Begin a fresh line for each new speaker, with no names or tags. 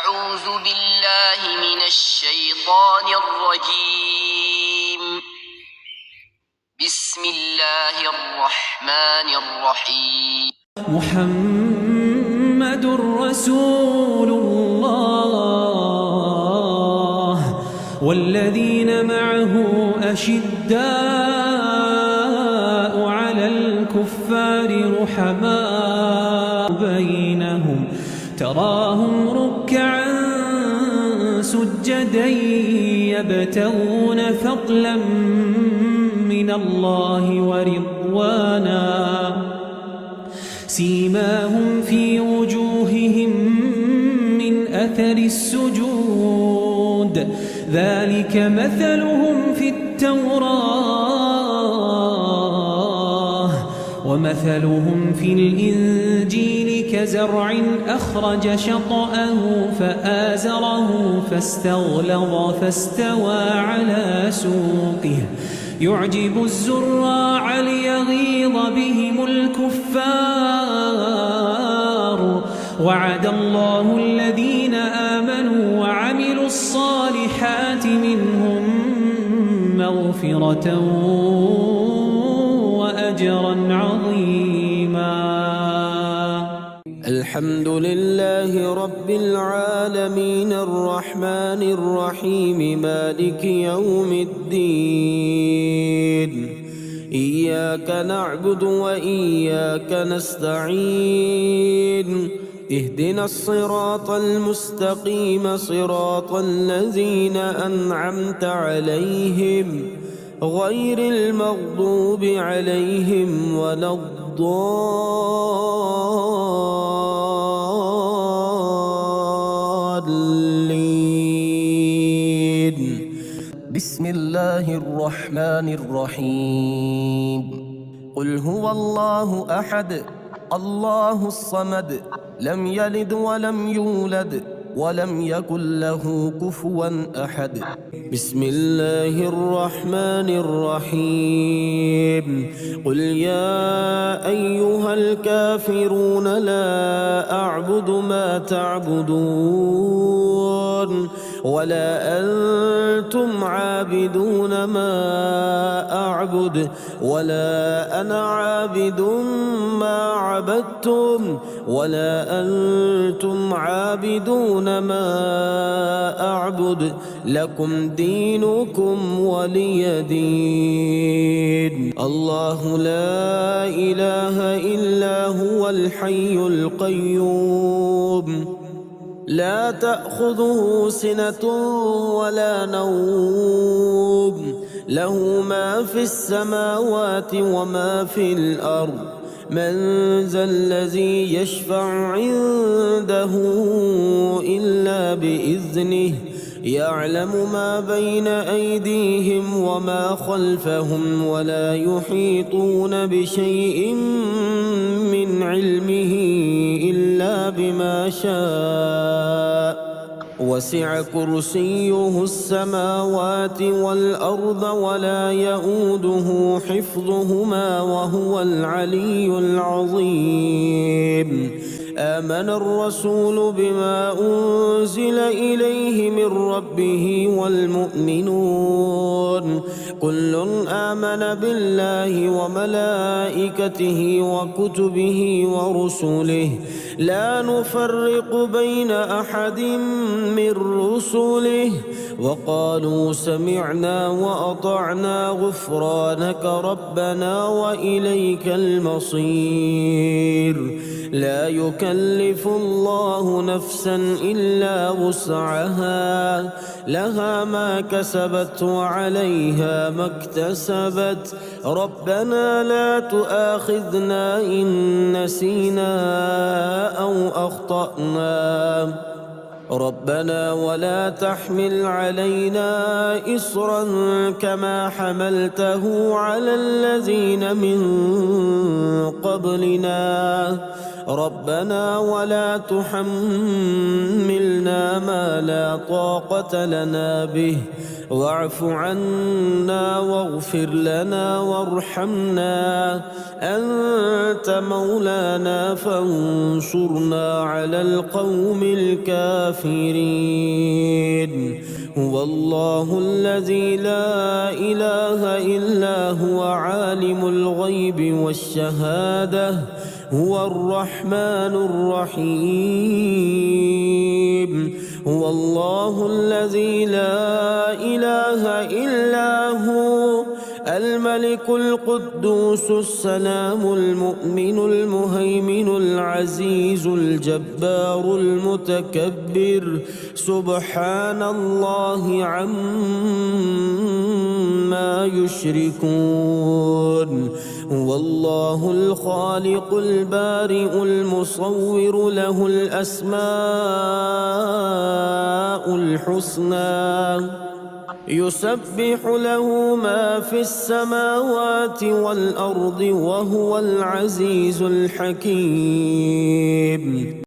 أعوذ بالله من الشيطان الرجيم. بسم الله الرحمن الرحيم.
محمد رسول الله والذين معه أشداء على الكفار رحماء بينهم تراهم ركعا سجدا يبتغون فضلا من الله ورضوانا سيماهم في وجوههم من أثر السجود ذلك مثلهم في التوراة ومثلهم في الإنجيل كزرع أخرج شطأه فآزره فاستغلظ فاستوى على سوقه يعجب الزراع ليغيظ بهم الكفار وعد الله الذين آمنوا وعملوا الصالحات منهم مغفرة وأجرا عظيما.
الحمد لله رب العالمين الرحمن الرحيم مالك يوم الدين إياك نعبد وإياك نستعين اهدنا الصراط المستقيم صراط الذين أنعمت عليهم غير المغضوب عليهم ولا الضالين. بسم الله الرحمن الرحيم. قل هو الله أحد الله الصمد لم يلد ولم يولد ولم يكن له كفوا أحد. بسم الله الرحمن الرحيم. قل يا أيها الكافرون لا أعبد ما تعبدون ولا أنتم عابدون ما أعبد ولا أنا عابد ما عبدتم ولا أنتم عابدون ما أعبد لكم دينكم ولي دين. الله لا إله إلا هو الحي القيوم لا تأخذه سنة ولا نوم له ما في السماوات وما في الأرض من ذا الذي يشفع عنده إلا بإذنه يعلم ما بين أيديهم وما خلفهم ولا يحيطون بشيء من علمه إلا بما شاء وسع كرسيه السماوات والأرض ولا يؤوده حفظهما وهو العلي العظيم. آمن الرسول بما أنزل إليه من ربه والمؤمنون كل آمن بالله وملائكته وكتبه ورسله لا نفرق بين أحد من رسله وقالوا سمعنا وأطعنا غفرانك ربنا وإليك المصير. لا يكلف الله نفسا إلا وسعها لها ما كسبت وعليها ما اكتسبت ربنا لا تؤاخذنا إن نسينا أو أخطأنا ربنا ولا تحمل علينا إصرا كما حملته على الذين من قبلنا ربنا ولا تحملنا ما ما لا طاقة لنا به واعف عنا واغفر لنا وارحمنا أنت مولانا فانصرنا على القوم الكافرين هو الله الذي لا إله إلا هو عالم الغيب والشهادة هو الرحمن الرحيم هو الله الذي لا إله إلا هو الملك القدوس السلام المؤمن المهيمن العزيز الجبار المتكبر سبحان الله عما يشركون هو الله الخالق البارئ المصور له الأسماء الحسنى يسبح له ما في السماوات والأرض وهو العزيز الحكيم